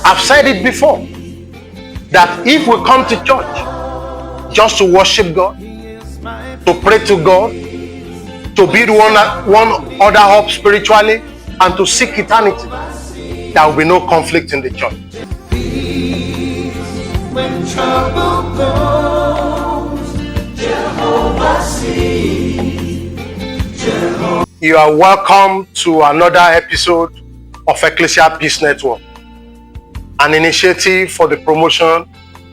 I've said it before that if we come to church just to worship God, to pray to God, to build one other up spiritually, and to seek eternity, there will be no conflict in the church. When trouble goes, Jehovah sees. You are welcome to another episode of Ecclesia Peace Network, an initiative for the promotion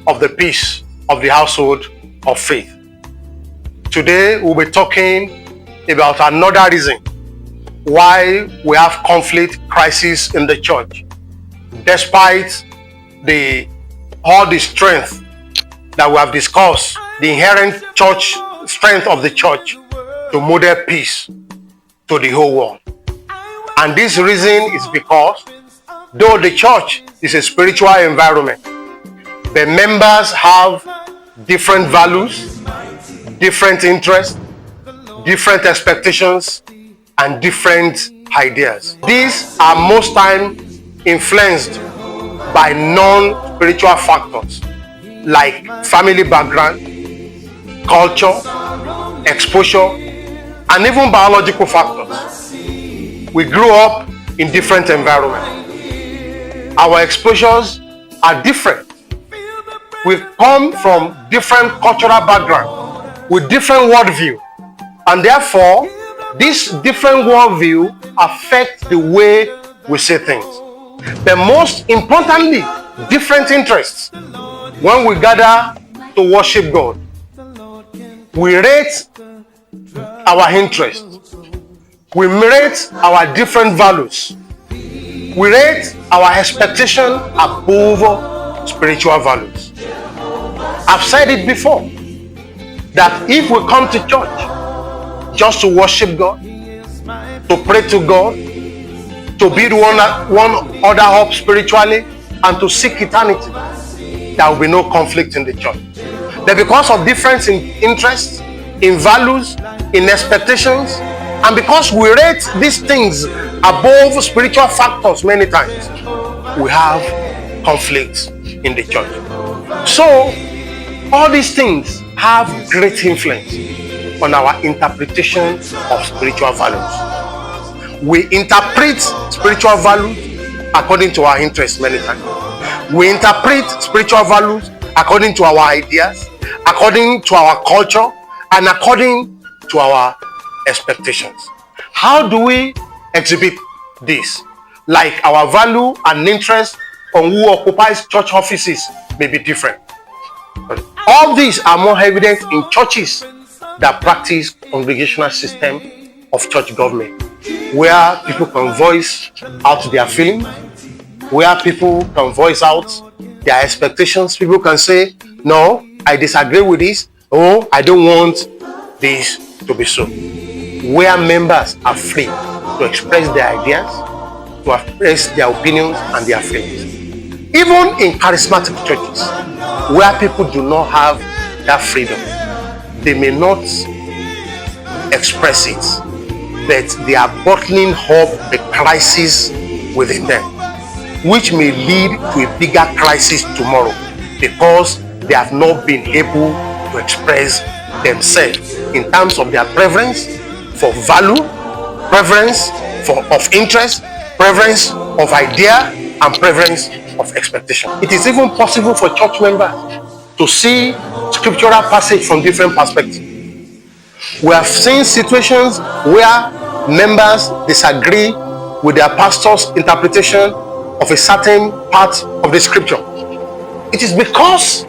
of the peace of the household of faith. Today we'll be talking about another reason why we have conflict crisis in the church, despite all the strength that we have discussed, the inherent church strength of the church to model peace to the whole world. And this reason is because though the church is a spiritual environment, the members have different values, different interests, different expectations, and different ideas. These are most times influenced by non-spiritual factors like family background, culture, exposure, and even biological factors. We grew up in different environments. Our exposures are different. We come from different cultural background with different worldview, and therefore this different worldview affects the way we see things. But most importantly, different interests. When we gather to worship God, we rate our interests. We rate our different values. We rate our expectation above spiritual values. I've said it before that if we come to church just to worship God, to pray to God, to build one other up spiritually, and to seek eternity, there will be no conflict in the church. But because of difference in interests, in values, in expectations, and because we rate these things above spiritual factors many times, we have conflicts in the church. So all these things have great influence on our interpretation of spiritual values. We interpret spiritual values according to our interests many times. We interpret spiritual values according to our ideas, according to our culture, and according to our expectations. How do we exhibit this? Like our value and interest on who occupies church offices may be different. All these are more evident in churches that practice congregational system of church government, where people can voice out their feelings, where people can voice out their expectations. People can say, no, I disagree with this, or I don't want this to be so. Where members are free to express their ideas, to express their opinions and their feelings. Even in charismatic churches, where people do not have that freedom, they may not express it, but they are bottling up the crisis within them, which may lead to a bigger crisis tomorrow because they have not been able to express themselves in terms of their preference for value, preference of interest, preference of idea, and preference of expectation. It is even possible for church members to see scriptural passage from different perspectives. We have seen situations where members disagree with their pastor's interpretation of a certain part of the scripture. It is because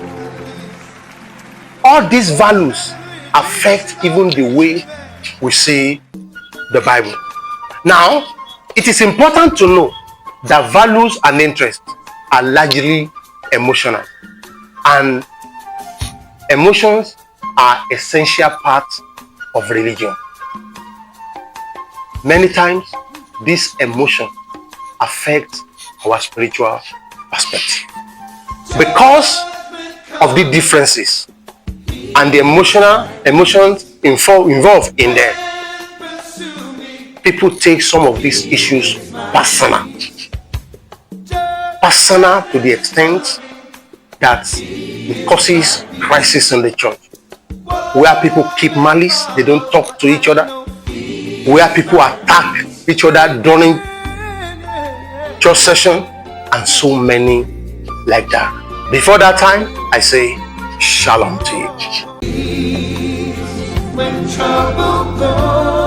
all these values affect even the way we see the Bible. Now, it is important to know that values and interests are largely emotional, and emotions are essential parts of religion. Many times, this emotion affects our spiritual perspective. Because of the differences and the emotions involved in them, people take some of these issues personal. personal to the extent that it causes crisis in the church. Where people keep malice, they don't talk to each other. Where people attack each other during church session, and so many like that. Before that time, I say shalom to you. When trouble goes.